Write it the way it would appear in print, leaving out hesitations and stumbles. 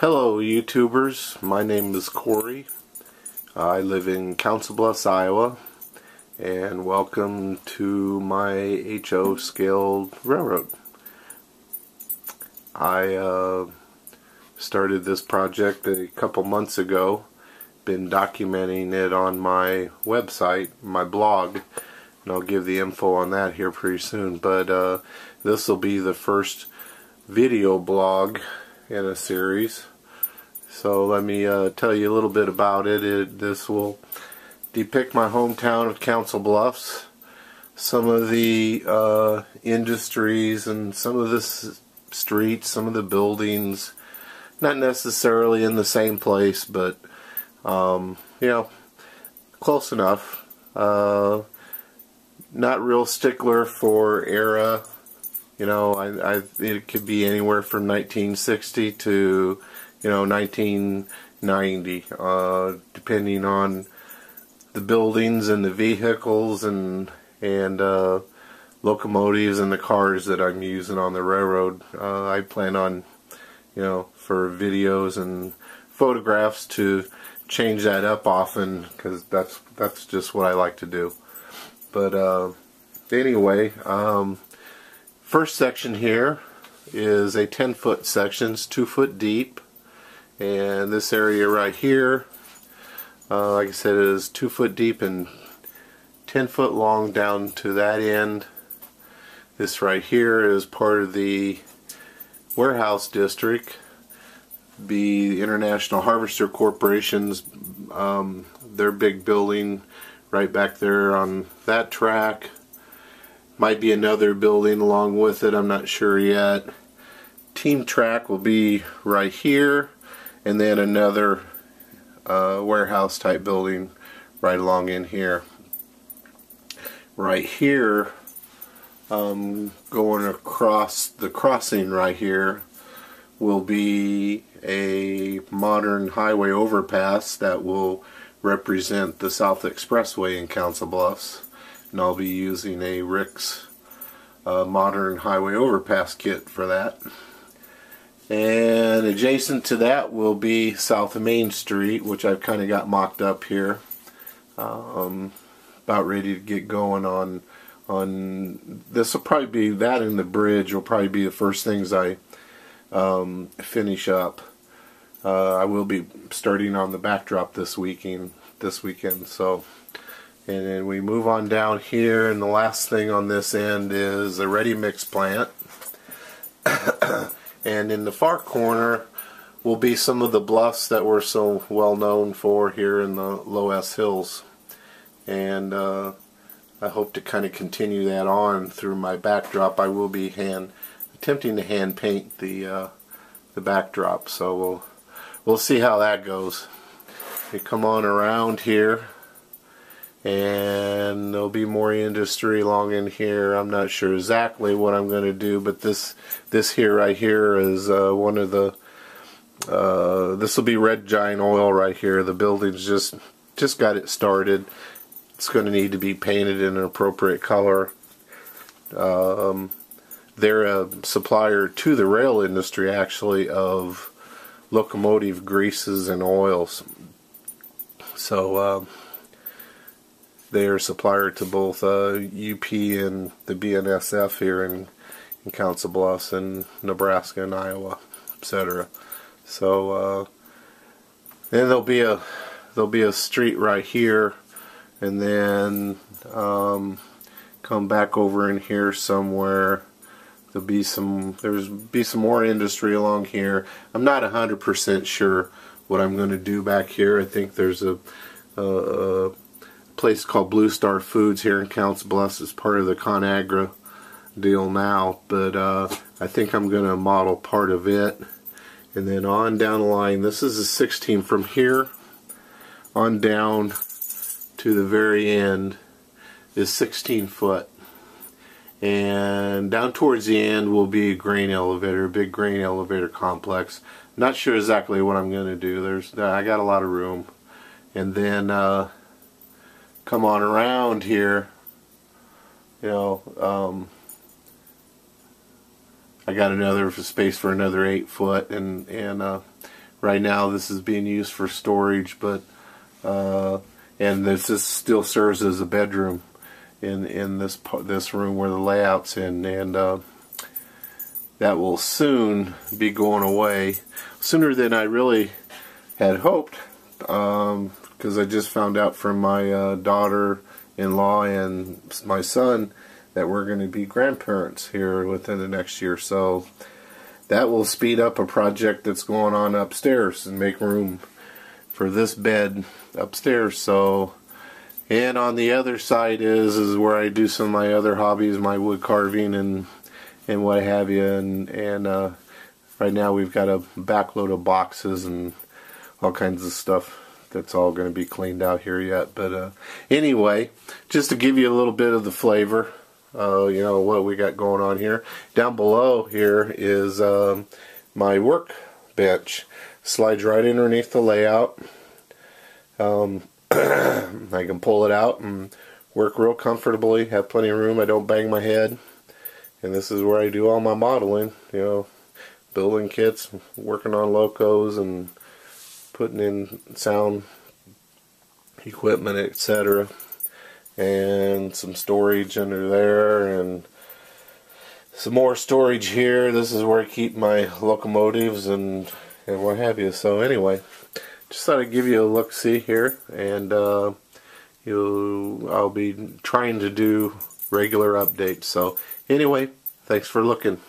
Hello YouTubers, my name is Corey. I live in Council Bluffs, Iowa, and welcome to my HO scaled railroad. I started this project a couple months ago, been documenting it on my website, my blog, and I'll give the info on that here pretty soon, but this will be the first video blog in a series. So let me tell you a little bit about it. This will depict my hometown of Council Bluffs, some of the industries and some of the streets, some of the buildings, not necessarily in the same place, but you know, close enough. Not real stickler for era. You know, it could be anywhere from 1960 to 1990, depending on the buildings and the vehicles and locomotives and the cars that I'm using on the railroad. I plan on, for videos and photographs to change that up often, because that's just what I like to do. But anyway, first section here is a 10-foot section. It's 2 foot deep. And this area right here, like I said, is 2 foot deep and 10 foot long down to that end. This right here is part of the warehouse district. The International Harvester Corporation's, their big building right back there on that track. Might be another building along with it, I'm not sure yet. Team track will be right here. And then another warehouse type building right along in here. Right here, going across the crossing right here, will be a modern highway overpass that will represent the South Expressway in Council Bluffs. And I'll be using a Rick's modern highway overpass kit for that. And adjacent to that will be South of Main Street, which I've kind of got mocked up here. About ready to get going on this will probably be, that and the bridge will probably be the first things I finish up. I will be starting on the backdrop this weekend. So, and then we move on down here, and the last thing on this end is a ready mix plant. And in the far corner will be some of the bluffs that we're so well known for here in the Low S Hills. And I hope to kind of continue that on through my backdrop. I will be attempting to hand paint the backdrop, so we'll see how that goes. We come on around here, and there'll be more industry along in here. I'm not sure exactly what I'm going to do, but this here right here is one of the this will be Red Giant Oil right here. The building's just got it started. It's going to need to be painted in an appropriate color. They're a supplier to the rail industry, actually, of locomotive greases and oils. So they're a supplier to both UP and the BNSF here in Council Bluffs and Nebraska and Iowa, etc. So then there'll be a street right here, and then come back over in here somewhere. There'll be some more industry along here. I'm not 100% sure what I'm going to do back here. I think there's a place called Blue Star Foods here in Council Bluffs. It's part of the ConAgra deal now, but I think I'm going to model part of it. And then on down the line, this is a 16 from here on down to the very end is 16 foot. And down towards the end will be a grain elevator, a big grain elevator complex. Not sure exactly what I'm going to do. I got a lot of room. And then come on around here, I got another space for another 8 foot, and right now this is being used for storage, but and this still serves as a bedroom in this room where the layout's in, and that will soon be going away, sooner than I really had hoped, because I just found out from my daughter-in-law and my son that we're going to be grandparents here within the next year. So that will speed up a project that's going on upstairs and make room for this bed upstairs. So, and on the other side is where I do some of my other hobbies, my wood carving and what have you. And right now we've got a backload of boxes and all kinds of stuff that's all going to be cleaned out here yet. But anyway, just to give you a little bit of the flavor, you know, what we got going on here. Down below here is my work bench. Slides right underneath the layout. I can pull it out and work real comfortably, have plenty of room. I don't bang my head. And this is where I do all my modeling, you know, building kits, working on locos and putting in sound equipment, etc. And some storage under there, and some more storage here. This is where I keep my locomotives and what have you. So anyway, just thought I'd give you a look-see here, and I'll be trying to do regular updates. So anyway, thanks for looking.